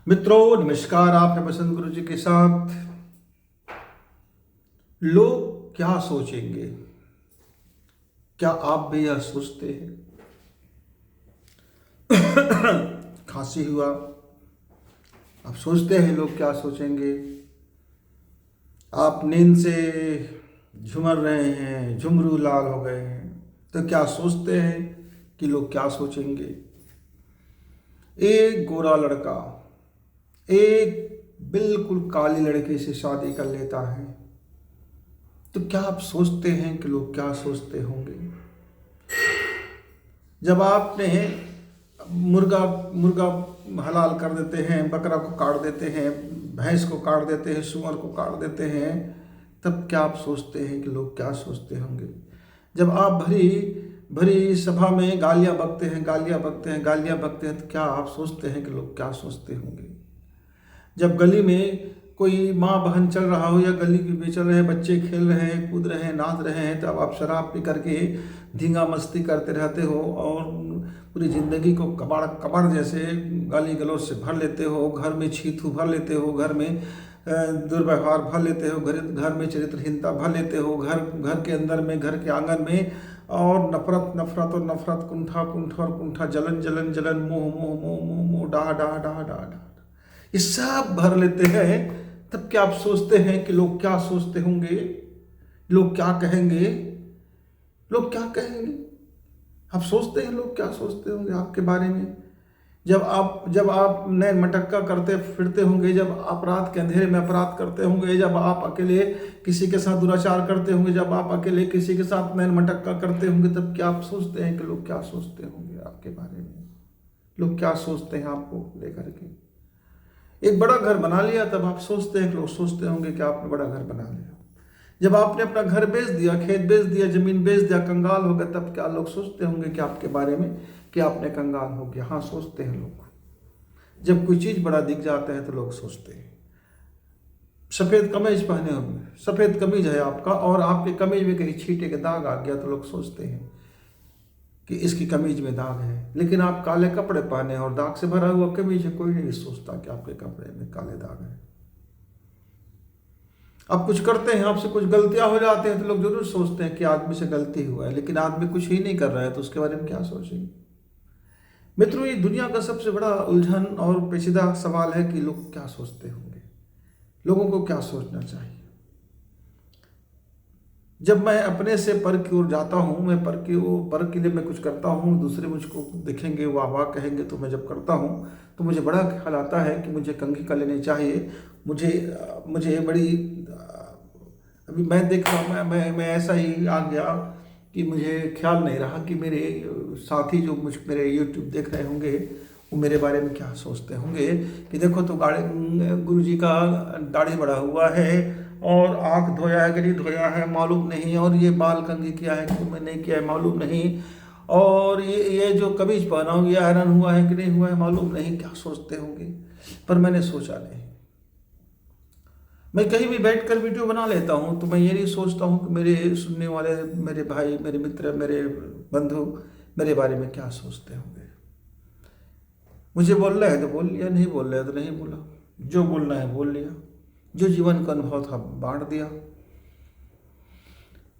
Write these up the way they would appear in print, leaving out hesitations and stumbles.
मित्रों नमस्कार। आप हैं बसंत गुरु जी के साथ। लोग क्या सोचेंगे, क्या आप भी यह सोचते हैं? खांसी हुआ, आप सोचते हैं लोग क्या सोचेंगे? आप नींद से झुमर रहे हैं, झुमरू लाल हो गए हैं, तो क्या सोचते हैं कि लोग क्या सोचेंगे? एक गोरा लड़का एक बिल्कुल काली लड़की से शादी कर लेता है, तो क्या आप सोचते हैं कि लोग क्या सोचते होंगे? जब आपने मुर्गा मुर्गा हलाल कर देते हैं, बकरा को काट देते हैं, भैंस को काट देते हैं, सूअर को काट देते हैं, तब क्या आप सोचते हैं कि लोग क्या सोचते होंगे? जब आप भरी भरी सभा में गालियां बकते हैं, तो क्या आप सोचते हैं कि लोग क्या सोचते होंगे? जब गली में कोई माँ बहन चल रहा हो या गली में चल रहे बच्चे खेल रहे हैं, कूद रहे हैं, नाच रहे हैं, तब आप शराब पी करके धींगा मस्ती करते रहते हो और पूरी ज़िंदगी को कबाड़ कबाड़ जैसे गाली गलौज से भर लेते हो, घर में छीथू भर लेते हो, घर में दुर्व्यवहार भर लेते हो, घर में चरित्रहीनता भर लेते हो, घर के अंदर में, घर के आंगन में, और नफरत और नफरत, कुंठा और कुंठा, जलन मोह मोह मोह मोह मोह, डा डा डा डा डा, ये सब भर लेते हैं। तब क्या आप सोचते हैं कि लोग क्या सोचते होंगे? लोग क्या कहेंगे? लोग क्या कहेंगे? आप सोचते हैं लोग क्या सोचते होंगे आपके बारे में? जब आप नैन मटक्का करते फिरते होंगे, जब आप रात के अंधेरे में अपराध करते होंगे, जब आप अकेले किसी के साथ दुराचार करते होंगे, जब आप अकेले किसी के साथ नैन मटक्का करते होंगे, तब क्या आप सोचते हैं कि लोग क्या सोचते होंगे आपके बारे में? लोग क्या सोचते हैं आपको लेकर के? एक बड़ा घर बना लिया, तब आप सोचते हैं कि लोग सोचते होंगे कि आपने बड़ा घर बना लिया। जब आपने अपना घर बेच दिया, खेत बेच दिया, जमीन बेच दिया, कंगाल हो गए, तब क्या लोग सोचते होंगे कि आपके बारे में कि आपने कंगाल हो गया? हाँ, सोचते हैं लोग। जब कोई चीज़ बड़ा दिख जाता है तो लोग सोचते हैं। सफ़ेद कमीज पहने होंगे, सफ़ेद कमीज है आपका, और आपके कमीज में कहीं छींटे के दाग आ गया, तो लोग सोचते हैं कि इसकी कमीज में दाग है। लेकिन आप काले कपड़े पहने और दाग से भरा हुआ कमीज है, कोई नहीं सोचता कि आपके कपड़े में काले दाग है। आप कुछ करते हैं, आपसे कुछ गलतियां हो जाते हैं, तो लोग जरूर सोचते हैं कि आदमी से गलती हुआ है, लेकिन आदमी कुछ ही नहीं कर रहा है, तो उसके बारे में क्या सोचेंगे? मित्रों, ये दुनिया का सबसे बड़ा उलझन और पेचीदा सवाल है कि लोग क्या सोचते होंगे, लोगों को क्या सोचना चाहिए। जब मैं अपने से पर की ओर जाता हूँ, मैं पर के लिए मैं कुछ करता हूँ, दूसरे मुझको देखेंगे, वाह वाह कहेंगे, तो मैं जब करता हूँ तो मुझे बड़ा ख्याल आता है कि मुझे कंघी कर लेनी चाहिए। मुझे बड़ी अभी मैं देख रहा हूँ, मैं ऐसा ही आ गया कि मुझे ख्याल नहीं रहा कि मेरे साथी जो मेरे यूट्यूब देख रहे होंगे, वो मेरे बारे में क्या सोचते होंगे कि देखो तो गुरु जी का दाढ़ी बढ़ा हुआ है, और आँख धोया है कि नहीं धोया है मालूम नहीं, और ये बाल कंघी किया है कि मैं नहीं किया है मालूम नहीं, और ये जो कमीज पहना हूँ ये आयरन हुआ है कि नहीं हुआ है मालूम नहीं। क्या सोचते होंगे? पर मैंने सोचा नहीं। मैं कहीं भी बैठकर वीडियो बना लेता हूँ, तो मैं ये नहीं सोचता हूँ कि मेरे सुनने वाले, मेरे भाई, मेरे मित्र, मेरे बंधु मेरे बारे में क्या सोचते होंगे। मुझे बोल रहा है तो बोल लिया, नहीं बोल रहा है तो नहीं बोला, जो बोलना है बोल लिया, जो जीवन का अनुभव था बांट दिया।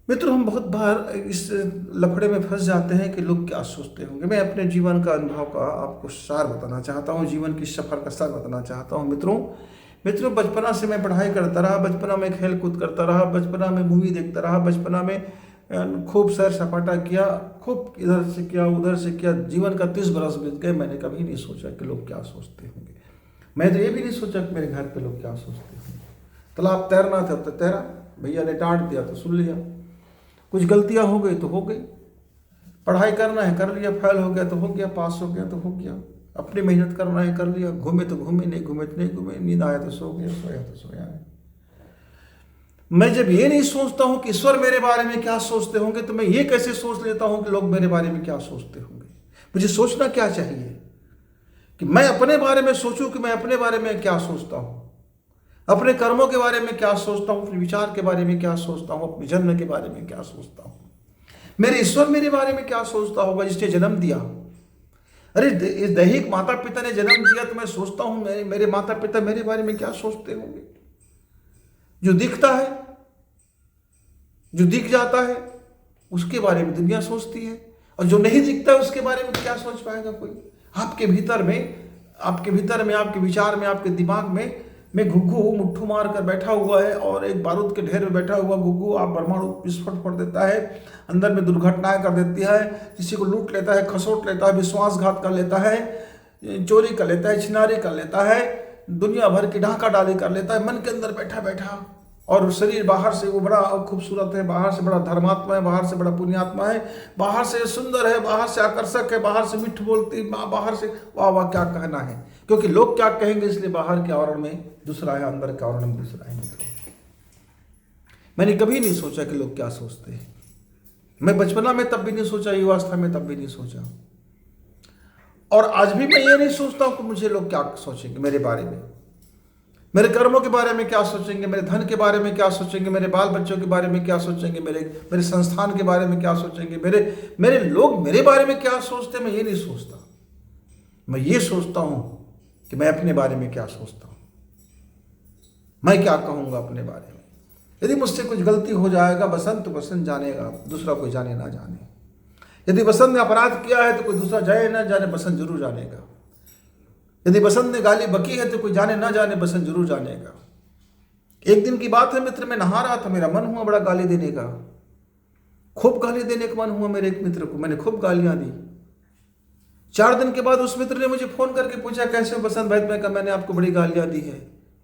मित्रों, हम बहुत बार इस लफड़े में फंस जाते हैं कि लोग क्या सोचते होंगे। मैं अपने जीवन का अनुभव का आपको सार बताना चाहता हूँ, जीवन की सफर का सार बताना चाहता हूँ। मित्रों, बचपना से मैं पढ़ाई करता रहा, बचपना में खेल कूद करता रहा, बचपना में मूवी देखता रहा, बचपना में खूब सैर सपाटा किया, खूब इधर से किया उधर से किया। जीवन का 30 बरस बीत गए, मैंने कभी नहीं सोचा कि लोग क्या सोचते होंगे। मैं तो ये भी नहीं सोचा कि मेरे घर पे लोग क्या सोचते होंगे। तालाब तैरना था तो तैरा, भैया ने डांट दिया तो सुन लिया, कुछ गलतियां हो गई तो हो गई, पढ़ाई करना है कर लिया, फेल हो गया तो हो गया, पास हो गया तो हो गया, अपनी मेहनत करना है कर लिया, घूमे तो घूमे, नहीं घूमे तो नहीं घूमे, नींद आया तो सो गया, सोया तो सोया है। मैं जब ये नहीं सोचता हूँ कि ईश्वर मेरे बारे में क्या सोचते होंगे, तो मैं ये कैसे सोच लेता हूँ कि लोग मेरे बारे में क्या सोचते होंगे? मुझे सोचना क्या चाहिए कि मैं अपने बारे में सोचूं कि मैं अपने बारे में क्या सोचता हूँ, अपने कर्मों के बारे में क्या सोचता हूँ, अपने विचार के बारे में क्या सोचता हूँ, अपने जन्म के बारे में क्या सोचता हूँ, मेरे ईश्वर मेरे बारे में क्या सोचता होगा जिसने जन्म दिया। अरे इस दैहिक माता पिता ने जन्म दिया तो मैं सोचता हूं मेरे माता पिता मेरे बारे में क्या सोचते होंगे। जो दिखता है, जो दिख जाता है, उसके बारे में दुनिया सोचती है, और जो नहीं दिखता है उसके बारे में क्या सोच पाएगा कोई। आपके भीतर में, आपके विचार में, आपके दिमाग में मैं घुग्गू मुट्ठू मार कर बैठा हुआ है, और एक बारूद के ढेर में बैठा हुआ घुग्गू आप परमाणु विस्फोट फोड़ देता है, अंदर में दुर्घटनाएं कर देती है, किसी को लूट लेता है, खसोट लेता है, विश्वासघात कर लेता है, चोरी कर लेता है, छिनारी कर लेता है, दुनिया भर की ढाका डाली कर लेता है मन के अंदर बैठा बैठा। और शरीर बाहर से वो बड़ा खूबसूरत है, बाहर से बड़ा धर्मात्मा है, बाहर से बड़ा पुण्यात्मा है, बाहर से सुंदर है, बाहर से आकर्षक है, बाहर से मिठ बोलती, बाहर से वाह वाह क्या कहना है, क्योंकि लोग क्या कहेंगे इसलिए बाहर के आवरण में दूसरा है, अंदर के आवरण में दूसरा है। मैंने कभी नहीं सोचा कि लोग क्या सोचते हैं। मैं बचपना में तब भी नहीं सोचा, युवावस्था में तब भी नहीं सोचा, और आज भी मैं ये नहीं सोचता हूं कि मुझे लोग क्या सोचेंगे मेरे बारे में, मेरे कर्मों के बारे में क्या सोचेंगे, मेरे धन के बारे में क्या सोचेंगे, मेरे बाल बच्चों के बारे में क्या सोचेंगे, मेरे संस्थान के बारे में क्या सोचेंगे, मेरे लोग मेरे बारे में क्या सोचते, मैं ये नहीं सोचता। मैं ये सोचता हूं कि मैं अपने बारे में क्या सोचता हूं, मैं क्या कहूंगा अपने बारे में। यदि मुझसे कुछ गलती हो जाएगा, बसंत तो बसंत जानेगा, दूसरा कोई जाने ना जाने। यदि बसंत ने अपराध किया है तो कोई दूसरा जाने ना जाने, बसंत जरूर जानेगा। यदि बसंत ने गाली बकी है तो कोई जाने ना जाने, बसंत जरूर जानेगा। एक दिन की बात है मित्र, मैं नहा रहा था, मेरा मन हुआ बड़ा गाली देने का, खूब गाली देने का मन हुआ मेरे एक मित्र को, मैंने खूब गालियां दी। 4 दिन के बाद उस मित्र ने मुझे फोन करके पूछा कैसे हो बसंत भाई। मैं कहा मैंने आपको बड़ी गालियां दी है,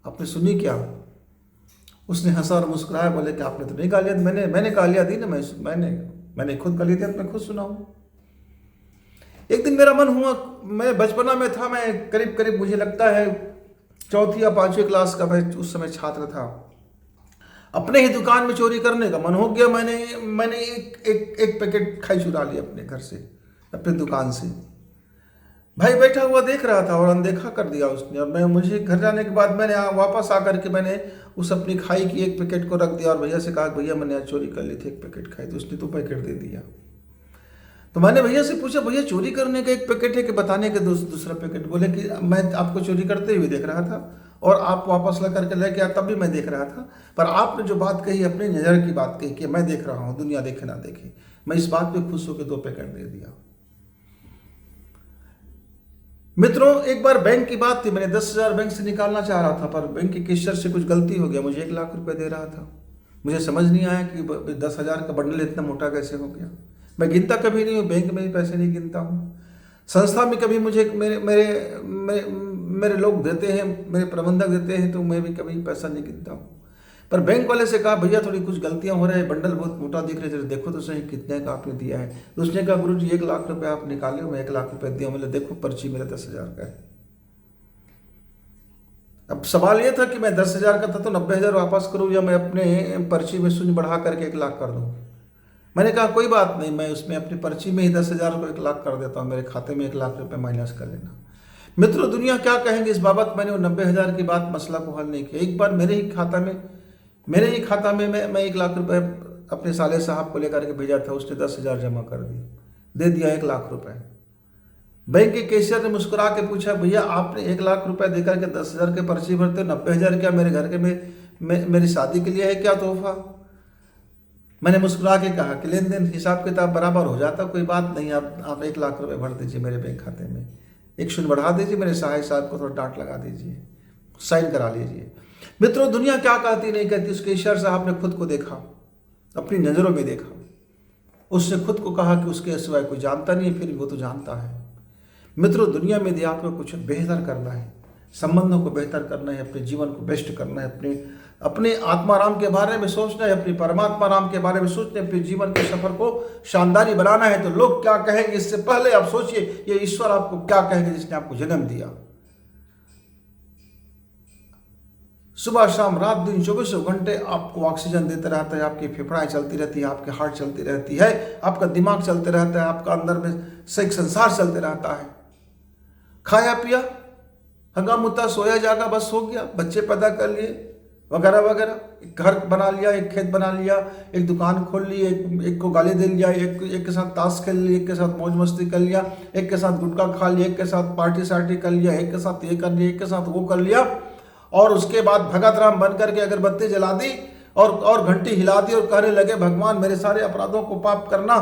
आपने सुनी क्या? उसने हंसा और मुस्कुराया, बोले कि आपने तो नहीं गालियां दी। मैंने गालियां दी ना, मैंने खुद गाली दी, मैं खुद सुनाऊं। एक दिन मेरा मन हुआ, मैं बचपना में था, मैं करीब मुझे लगता है 4th या 5वीं क्लास का मैं उस समय छात्र था। अपने ही दुकान में चोरी करने का मन हो गया। मैंने एक पैकेट खाई चुरा लिया अपने घर से, अपने दुकान से। भाई बैठा हुआ देख रहा था और अनदेखा कर दिया उसने, और मुझे घर जाने के बाद मैंने वापस आकर के मैंने उस अपनी खाई की एक पैकेट को रख दिया और भैया से कहा भैया मैंने आज चोरी कर ली थी, एक पैकेट खाई। तो उसने 2 पैकेट दे दिया। तो मैंने भैया से पूछा भैया चोरी करने का एक पैकेट है कि बताने का दूसरा पैकेट? बोले कि मैं आपको चोरी करते हुए देख रहा था और आप वापस ला करके लेके आया, तब भी मैं देख रहा था, पर आपने जो बात कही अपनी नज़र की बात कही कि मैं देख रहा हूँ, दुनिया देखे ना देखे, मैं इस बात पे खुश होकर 2 पैकेट दे दिया। मित्रों एक बार बैंक की बात थी, मैंने 10,000 बैंक से निकालना चाह रहा था, पर बैंक के कैशियर से कुछ गलती हो गया, मुझे 1 लाख रुपए दे रहा था। मुझे समझ नहीं आया कि 10,000 का बंडल इतना मोटा कैसे हो गया। मैं गिनता कभी नहीं हूँ, बैंक में भी पैसे नहीं गिनता हूँ, संस्था में कभी मुझे मेरे लोग देते हैं, मेरे प्रबंधक देते हैं, तो मैं भी कभी पैसा नहीं गिनता हूँ। पर बैंक वाले से कहा भैया थोड़ी कुछ गलतियां हो रही है, बंडल बहुत मोटा दिख रहे थे, देखो तो सही कितने का आपने दिया है। तो उसने कहा गुरु जी 1 लाख रुपए आप निकाले हो, मैं 1 लाख रुपए दिया। बोले देखो पर्ची मेरा 10,000 का है। अब सवाल ये था कि मैं 10,000 का था तो 90,000 वापस करूं या मैं अपने पर्ची में शून्य बढ़ा करके 1 लाख कर दूं। मैंने कहा कोई बात नहीं, मैं उसमें अपनी पर्ची में ही 10,000 को 1 लाख कर देता हूँ, मेरे खाते में 1 लाख रुपए माइनस कर लेना। मित्रों दुनिया क्या कहेंगे इस बाबत मैंने वो 90,000 की बात मसला को हल नहीं किया। एक बार मेरे ही खाता में मैं 1 लाख रुपए अपने साले साहब को लेकर के भेजा था, उसने 10,000 जमा कर दे दिया 1 लाख रुपए। बैंक के कैशियर ने मुस्कुरा के पूछा भैया आपने 1 लाख रुपए देकर के 10,000 के पर्ची भरते, 90,000 क्या मेरे घर के में मेरी शादी के लिए है क्या तोहफा? मैंने मुस्कुरा के कहा कि लेन देन हिसाब किताब बराबर हो जाता, कोई बात नहीं, आप 1 लाख रुपए भर दीजिए मेरे बैंक खाते में, 1 शून्य बढ़ा दीजिए, मेरे सहाय साहब को थोड़ा डांट लगा दीजिए, साइन करा लीजिए। मित्रों दुनिया क्या कहती नहीं कहती, उस कैशियर साहब ने खुद को देखा, अपनी नज़रों में देखा, उसने खुद को कहा कि उसके सिवाय कोई जानता नहीं है, फिर वो तो जानता है। मित्रों दुनिया में यदि आपको कुछ बेहतर करना है, संबंधों को बेहतर करना है, अपने जीवन को बेस्ट करना है, अपने आत्माराम के बारे में सोचना है, अपनी परमात्मा राम के बारे में सोचना है, अपने जीवन के सफर को शानदारी बनाना है, तो लोग क्या कहेंगे इससे पहले आप सोचिए ये ईश्वर आपको क्या कहेंगे जिसने आपको जन्म दिया। सुबह शाम रात दिन 24 घंटे आपको ऑक्सीजन देता रहता है, आपकी फेफड़ाएं चलती रहती है, आपके हार्ट चलती रहती है, आपका दिमाग चलते रहता है, आपका अंदर में से संसार चलते रहता है। खाया पिया, हंगा मुता, सोया जागा, बस हो गया, बच्चे पैदा कर लिए, वगैरह वगैरह। एक घर बना लिया, एक खेत बना लिया, एक दुकान खोल ली, एक को गाली दे लिया, एक के साथ ताश खेल लिया, एक के साथ मौज मस्ती कर लिया, एक के साथ गुटखा खा लिया, एक के साथ पार्टी सार्टी कर लिया, एक के साथ ये कर लिया, एक के साथ वो कर लिया, और उसके बाद भगत राम बन करके अगरबत्ती जला दी और घंटी हिला दी और कहने लगे भगवान मेरे सारे अपराधों को पाप करना,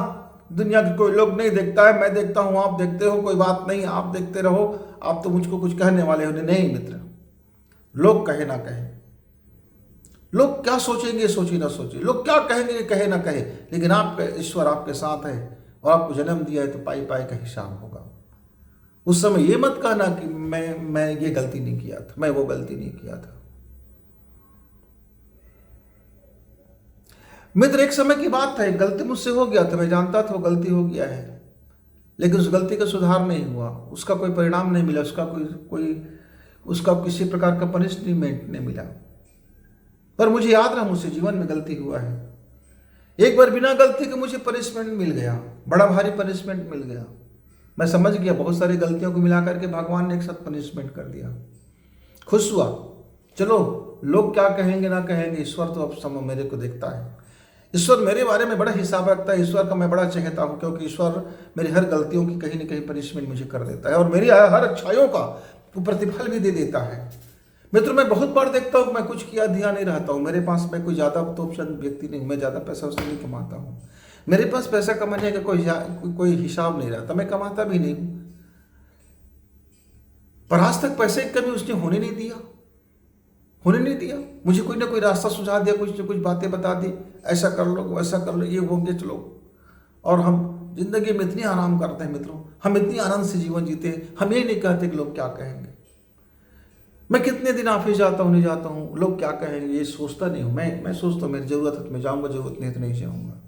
दुनिया के कोई लोग नहीं देखता है, मैं देखता हूँ, आप देखते हो, कोई बात नहीं, आप देखते रहो, आप तो मुझको कुछ कहने वाले हो नहीं। मित्र, लोग कहे ना कहे, लोग क्या सोचेंगे सोचे ना सोचे, लोग क्या कहेंगे कहे ना कहे, लेकिन आपका ईश्वर आपके साथ है और आपको जन्म दिया है तो पाई पाई का हिसाब होगा। उस समय ये मत कहना कि मैं ये गलती नहीं किया था, मैं वो गलती नहीं किया था। मित्र, एक समय की बात था, एक गलती मुझसे हो गया था, मैं जानता था वो गलती हो गया है, लेकिन उस गलती का सुधार नहीं हुआ, उसका कोई परिणाम नहीं मिला, उसका किसी प्रकार का पनिशमेंट नहीं मिला। पर मुझे याद रहा मुझसे जीवन में गलती हुआ है। एक बार बिना गलती के मुझे पनिशमेंट मिल गया, बड़ा भारी पनिशमेंट मिल गया। मैं समझ गया बहुत सारी गलतियों को मिला करके भगवान ने एक साथ पनिशमेंट कर दिया। खुश हुआ, चलो लोग क्या कहेंगे ना कहेंगे, ईश्वर तो अब समय मेरे को देखता है, ईश्वर मेरे बारे में बड़ा हिसाब रखता है, ईश्वर का मैं बड़ा चहेता हूँ, क्योंकि ईश्वर मेरी हर गलतियों की कहीं ना कहीं पनिशमेंट मुझे कर देता है और मेरी हर अच्छाइयों का वो प्रतिफल भी दे देता है। मित्र, मैं बहुत बार देखता हूँ मैं कुछ किया ध्यान नहीं रहता हूँ, मेरे पास मैं कोई ज़्यादा तो व्यक्ति नहीं, मैं ज़्यादा पैसा उससे नहीं कमाता हूँ, मेरे पास पैसा कमाने का कोई हिसाब नहीं रहता, मैं कमाता भी नहीं हूँ, पर आज तक पैसे की कमी उसने होने नहीं दिया। मुझे कोई ना कोई रास्ता सुझा दिया, कुछ ना कुछ बातें बता दी, ऐसा कर लो वैसा कर लो, ये होंगे चलो, और हम जिंदगी में इतनी आराम करते हैं मित्रों, हम इतनी आनंद से जीवन जीते हैं, हम ये नहीं कहते कि लोग क्या कहेंगे। मैं कितने दिन ऑफिस जाता हूँ नहीं जाता हूँ, लोग क्या कहेंगे ये सोचता नहीं हूँ, मैं सोचता हूँ मेरी जरूरत है तो मैं जाऊँगा, जरूरत नहीं है तो नहीं जाऊँगा।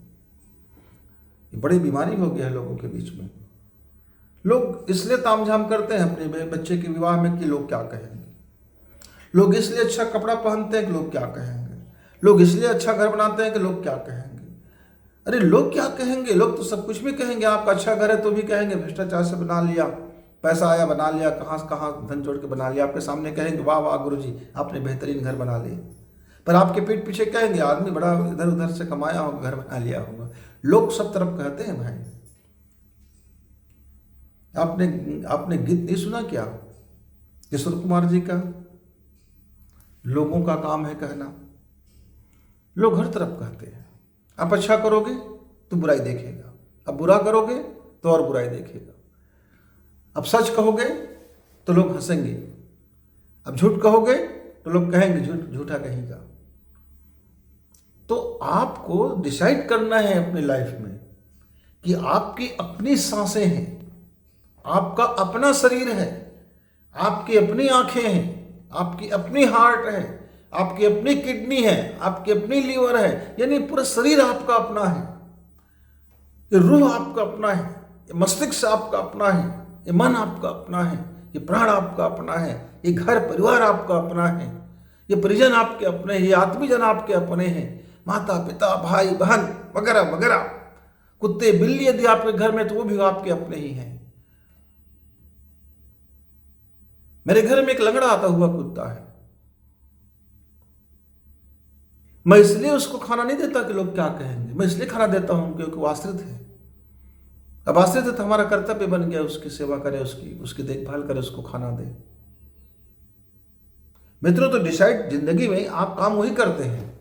ये बड़ी बीमारी हो गया है लोगों के बीच में। लोग इसलिए तामझाम करते हैं अपने बच्चे के विवाह में कि लोग क्या कहेंगे, लोग इसलिए अच्छा कपड़ा पहनते हैं कि लोग क्या कहेंगे, लोग इसलिए अच्छा घर बनाते हैं कि लोग क्या कहेंगे। अरे लोग क्या कहेंगे, लोग तो सब कुछ भी कहेंगे, आपका अच्छा घर है तो भी कहेंगे भ्रष्टाचार से बना लिया, पैसा आया बना लिया, कहाँ धन जोड़ के बना लिया, आपके सामने कहेंगे वाह वाह गुरुजी आपने बेहतरीन घर बना लिए, पर आपके पीठ पीछे कहेंगे आदमी बड़ा इधर उधर से कमाया होगा, घर बना लिया होगा। लोग सब तरफ कहते हैं भाई। आपने गीत नहीं सुना क्या किशोर कुमार जी का, लोगों का काम है कहना। लोग हर तरफ कहते हैं, आप अच्छा करोगे तो बुराई देखेगा, अब बुरा करोगे तो और बुराई देखेगा, अब सच कहोगे तो लोग हंसेंगे, अब झूठ कहोगे तो लोग कहेंगे झूठा कहेगा। तो आपको डिसाइड करना है अपनी लाइफ में कि आपकी अपनी सांसें हैं, आपका अपना शरीर है, आपकी अपनी आंखें हैं, आपकी अपनी हार्ट है, आपकी अपनी किडनी है, आपकी अपनी लीवर है, यानी पूरा शरीर आपका अपना है, ये रूह आपका अपना है, ये मस्तिष्क आपका अपना है, ये मन आपका अपना है, ये प्राण आपका अपना है, ये घर परिवार आपका अपना है, ये परिजन आपके अपने हैं, ये आत्मीजन आपके अपने हैं, माता पिता भाई बहन वगैरह वगैरह, कुत्ते बिल्ली यदि आपके घर में तो वो भी आपके अपने ही हैं। मेरे घर में एक लंगड़ा आता हुआ कुत्ता है, मैं इसलिए उसको खाना नहीं देता कि लोग क्या कहेंगे, मैं इसलिए खाना देता हूं क्योंकि वो आश्रित है। अब आश्रित है तो हमारा कर्तव्य बन गया उसकी सेवा करें, उसकी देखभाल करें, उसको खाना दे। मित्रों, तो डिसाइड जिंदगी में आप काम वही करते हैं,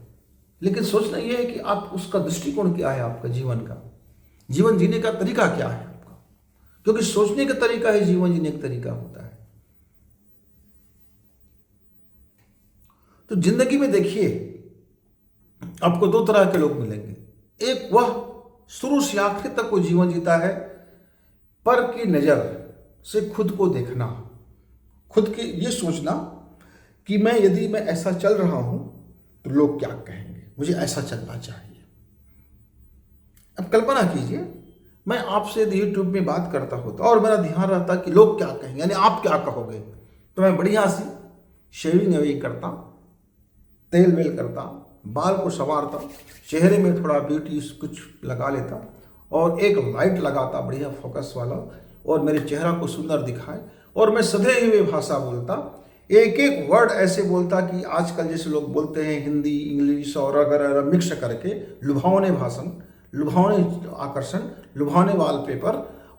लेकिन सोचना यह है कि आप उसका दृष्टिकोण क्या है, आपका जीवन का, जीवन जीने का तरीका क्या है आपका, क्योंकि सोचने का तरीका ही जीवन जीने का तरीका होता है। तो जिंदगी में देखिए आपको दो तरह के लोग मिलेंगे, एक वह शुरू से आखिर तक वो जीवन जीता है, पर की नजर से खुद को देखना, खुद के ये सोचना कि यदि मैं ऐसा चल रहा हूं तो लोग क्या कहेंगे, मुझे ऐसा चलना चाहिए। अब कल्पना कीजिए मैं आपसे यदि यूट्यूब में बात करता होता और मेरा ध्यान रहता कि लोग क्या कहेंगे, यानी आप क्या कहोगे, तो मैं बढ़िया सी शेविंग वेविंग करता, तेल वेल करता, बाल को संवारता, चेहरे में थोड़ा ब्यूटी कुछ लगा लेता और एक लाइट लगाता बढ़िया फोकस वाला, और मेरे चेहरा को सुंदर दिखाए, और मैं सधे हुए भाषा बोलता एक एक वर्ड ऐसे बोलता कि आजकल जैसे लोग बोलते हैं हिंदी इंग्लिश और अगर मिक्स करके लुभावने भाषण, लुभावने आकर्षण, लुभावने वॉलपेपर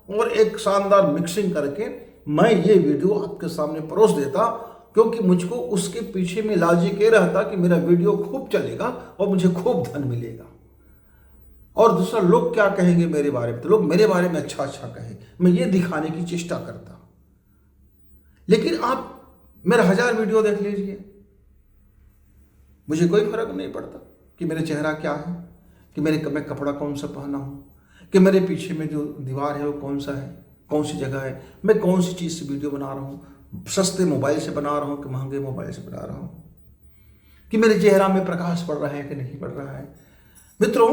और एक शानदार मिक्सिंग करके मैं ये वीडियो आपके सामने परोस देता, क्योंकि मुझको उसके पीछे में लॉजिक ये रहता कि मेरा वीडियो खूब चलेगा और मुझे खूब धन मिलेगा। और दूसरा, लोग क्या कहेंगे मेरे बारे में, तो लोग मेरे बारे में अच्छा अच्छा कहें, मैं ये दिखाने की चेष्टा करता। लेकिन आप मेरा 1000 वीडियो देख लीजिए, मुझे कोई फर्क नहीं पड़ता कि मेरा चेहरा क्या है, कि मैं कपड़ा कौन सा पहना हूँ, कि मेरे पीछे में जो दीवार है वो कौन सा है, कौन सी जगह है, मैं कौन सी चीज़ से वीडियो बना रहा हूँ, सस्ते मोबाइल से बना रहा हूँ कि महंगे मोबाइल से बना रहा हूँ, कि मेरे चेहरा में प्रकाश पड़ रहा है कि नहीं पड़ रहा है। मित्रों,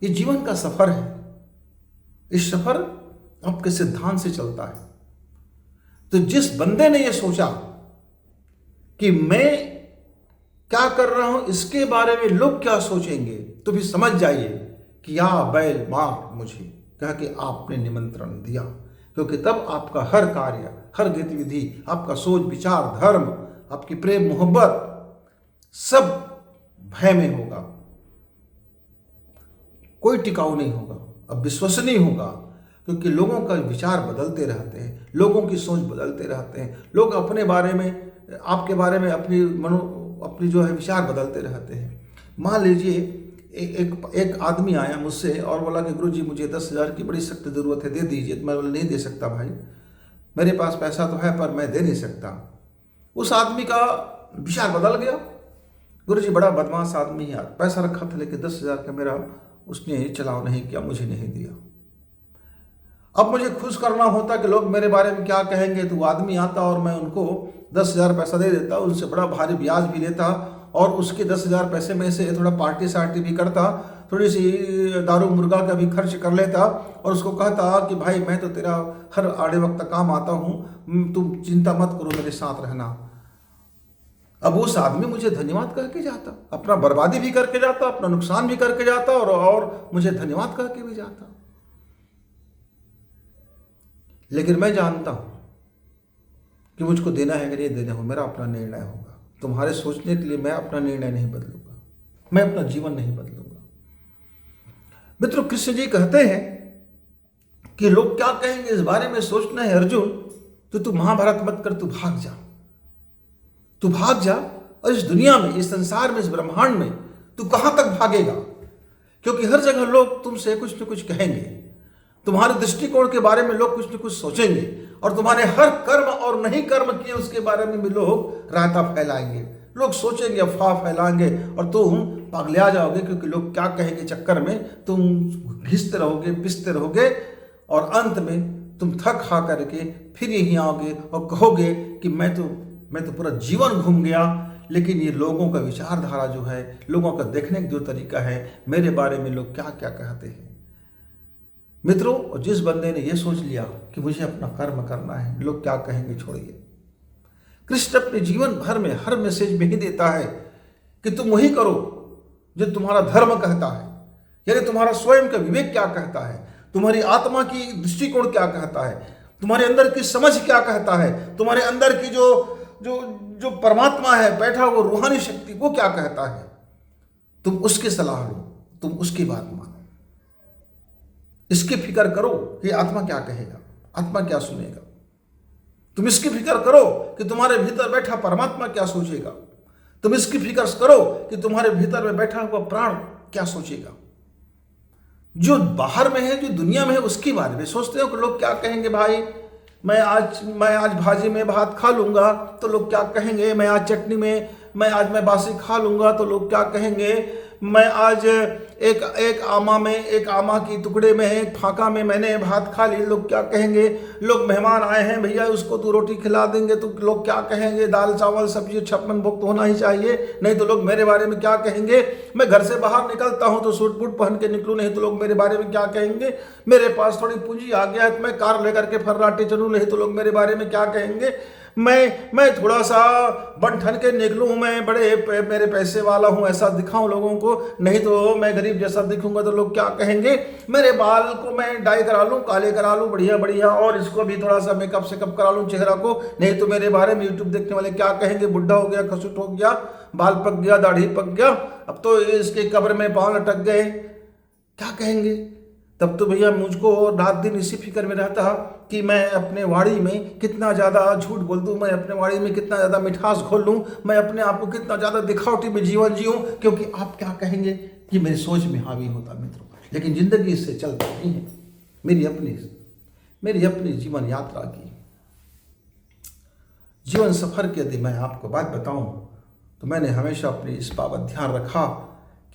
ये जीवन का सफर है। इस सफर आपके सिद्धांत से चलता है। तो जिस बंदे ने ये सोचा कि मैं क्या कर रहा हूं, इसके बारे में लोग क्या सोचेंगे, तो भी समझ जाइए कि या बैल मार मुझे कह के आपने निमंत्रण दिया, क्योंकि तब आपका हर कार्य, हर गतिविधि, आपका सोच विचार, धर्म, आपकी प्रेम मोहब्बत सब भय में होगा, कोई टिकाऊ नहीं होगा, अब विश्वसनीय होगा, क्योंकि लोगों का विचार बदलते रहते हैं, लोगों की सोच बदलते रहते हैं, लोग अपने बारे में, आपके बारे में अपनी जो है विचार बदलते रहते हैं। मान लीजिए एक आदमी आया मुझसे और बोला कि गुरुजी मुझे 10,000 की बड़ी सख्त ज़रूरत है, दे दीजिए। मैं बोला नहीं दे सकता भाई, मेरे पास पैसा तो है पर मैं दे नहीं सकता। उस आदमी का विचार बदल गया, गुरुजी बड़ा बदमाश आदमी है यार, पैसा रखा था लेकिन 10,000 का मेरा उसने चलाव नहीं किया, मुझे नहीं दिया। अब मुझे खुश करना होता कि लोग मेरे बारे में क्या कहेंगे, तो वो आदमी आता और मैं उनको 10,000 पैसा दे देता, उनसे बड़ा भारी ब्याज भी लेता और उसके 10,000 पैसे में से थोड़ा पार्टी सार्टी भी करता, थोड़ी सी दारू मुर्गा का भी खर्च कर लेता और उसको कहता कि भाई मैं तो तेरा हर आड़े वक्त काम आता हूँ, तुम चिंता मत करो, मेरे साथ रहना। अब उस आदमी मुझे धन्यवाद कह के जाता, अपना बर्बादी भी करके जाता, अपना नुकसान भी करके जाता और मुझे धन्यवाद कह के भी जाता। लेकिन मैं जानता हूं कि मुझको देना है कि नहीं देना हो, मेरा अपना निर्णय होगा। तुम्हारे सोचने के लिए मैं अपना निर्णय नहीं बदलूंगा, मैं अपना जीवन नहीं बदलूंगा। मित्रों, कृष्ण जी कहते हैं कि लोग क्या कहेंगे इस बारे में सोचना है अर्जुन, तो तू महाभारत मत कर, तू भाग जा, तू भाग जा। और इस दुनिया में, इस संसार में, इस ब्रह्मांड में तू कहां तक भागेगा, क्योंकि हर जगह लोग तुमसे कुछ न कुछ कहेंगे, तुम्हारे दृष्टिकोण के बारे में लोग कुछ न कुछ सोचेंगे और तुम्हारे हर कर्म और नहीं कर्म किए उसके बारे में भी लोग रायता फैलाएंगे, लोग सोचेंगे, अफवाह फैलाएंगे और तुम पगला जाओगे, क्योंकि लोग क्या कहेंगे चक्कर में तुम घिसते रहोगे, पिसते रहोगे और अंत में तुम थक खा करके फिर यहीं आओगे और कहोगे कि मैं तो पूरा जीवन घूम गया, लेकिन ये लोगों का विचारधारा जो है, लोगों का देखने का जो तरीका है, मेरे बारे में लोग क्या क्या कहते हैं। मित्रों, जिस बंदे ने ये सोच लिया कि मुझे अपना कर्म करना है, लोग क्या कहेंगे छोड़िए। कृष्ण अपने जीवन भर में हर मैसेज में ही देता है कि तुम वही करो जो तुम्हारा धर्म कहता है, यानी तुम्हारा स्वयं का विवेक क्या कहता है, तुम्हारी आत्मा की दृष्टिकोण क्या कहता है, तुम्हारे अंदर की समझ क्या कहता है, तुम्हारे अंदर की जो परमात्मा है बैठा वो रूहानी शक्ति वो क्या कहता है, तुम उसकी सलाह लो, तुम उसकी बात मानो। इसकी फिक्र करो कि आत्मा क्या कहेगा, आत्मा क्या सुनेगा। तुम इसकी फिक्र करो कि तुम्हारे भीतर बैठा परमात्मा क्या सोचेगा। तुम इसकी फिक्र करो कि तुम्हारे भीतर में बैठा हुआ प्राण क्या सोचेगा। जो बाहर में है, जो दुनिया में है, उसके बारे में सोचते हो कि लोग क्या कहेंगे। भाई मैं आज भाजी में भात खा लूंगा तो लोग क्या कहेंगे, मैं आज चटनी में मैं बासी खा लूंगा तो लोग क्या कहेंगे, मैं आज एक आमा की टुकड़े में, एक फाका में मैंने भात खा ली, लोग क्या कहेंगे। लोग मेहमान आए हैं भैया, उसको तो रोटी खिला देंगे तो लोग क्या कहेंगे। दाल चावल सब्जी 56 भुक्त होना ही चाहिए, नहीं तो लोग मेरे बारे में क्या कहेंगे। मैं घर से बाहर निकलता हूं तो सूट बूट पहन के निकलूं, नहीं तो लोग मेरे बारे में क्या कहेंगे। मेरे पास थोड़ी पूंजी आ गया है तो मैं कार लेकर के फर्राटे चलूं, नहीं तो लोग मेरे बारे में क्या कहेंगे। मैं थोड़ा सा बन ठन के निकलूँ, मैं मेरे पैसे वाला हूँ ऐसा दिखाऊं लोगों को, नहीं तो मैं गरीब जैसा दिखूंगा तो लोग क्या कहेंगे। मेरे बाल को मैं डाई करा लूँ, काले करा लूँ बढ़िया बढ़िया, और इसको भी थोड़ा सा मेकअप सेकअप करा लूँ चेहरा को, नहीं तो मेरे बारे में यूट्यूब देखने वाले क्या कहेंगे, बुढ़ा हो गया, खसुट हो गया, बाल पक गया, दाढ़ी पक गया, अब तो इसके कब्र में पाँव लटक गए, क्या कहेंगे। तब तो भैया मुझको रात दिन इसी फिक्र में रहता कि मैं अपने वाणी में कितना ज़्यादा झूठ बोल दूँ, मैं अपने वाणी में कितना ज़्यादा मिठास घोल लूँ, मैं अपने आप को कितना ज़्यादा दिखावटी में जीवन जीऊँ, क्योंकि आप क्या कहेंगे कि मेरी सोच में हावी होता मित्रों। लेकिन ज़िंदगी इससे चलती नहीं है। मेरी अपनी जीवन यात्रा की जीवन सफ़र की यदि मैं आपको बात बताऊं तो मैंने हमेशा अपनी इस बाबत ध्यान रखा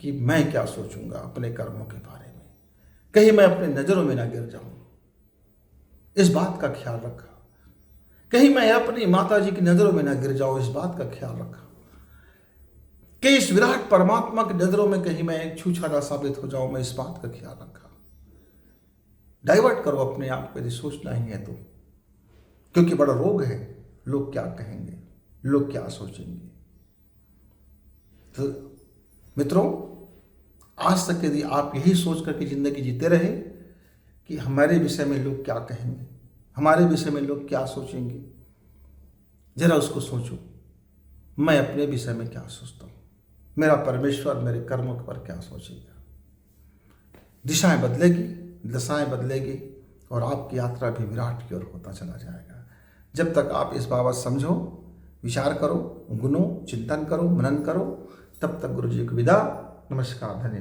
कि मैं क्या सोचूंगा अपने कर्मों के बारे में, कहीं मैं अपने नज़रों में ना गिर जाऊं, इस बात का ख्याल रखा। कहीं मैं अपनी माता जी की नज़रों में ना गिर जाऊं, इस बात का ख्याल रखा कि इस विराट परमात्मा की नज़रों में कहीं मैं एक छूछारा साबित हो जाऊं, मैं इस बात का ख्याल रखा। डाइवर्ट करो अपने आप को यदि सोचना ही है तो, क्योंकि बड़ा रोग है, लोग क्या कहेंगे, लोग क्या सोचेंगे। तो मित्रों, आज तक यदि आप यही सोच करके ज़िंदगी जीते रहे कि हमारे विषय में लोग क्या कहेंगे, हमारे विषय में लोग क्या सोचेंगे, जरा उसको सोचो, मैं अपने विषय में क्या सोचता हूँ, मेरा परमेश्वर मेरे कर्मों पर क्या सोचेगा। दिशाएं बदलेगी, दशाएं बदलेगी और आपकी यात्रा भी विराट की ओर होता चला जाएगा। जब तक आप इस बाबत समझो, विचार करो, गुनो, चिंतन करो, मनन करो, तब तक गुरु जी को विदा। नमस्कार, धन्यवाद।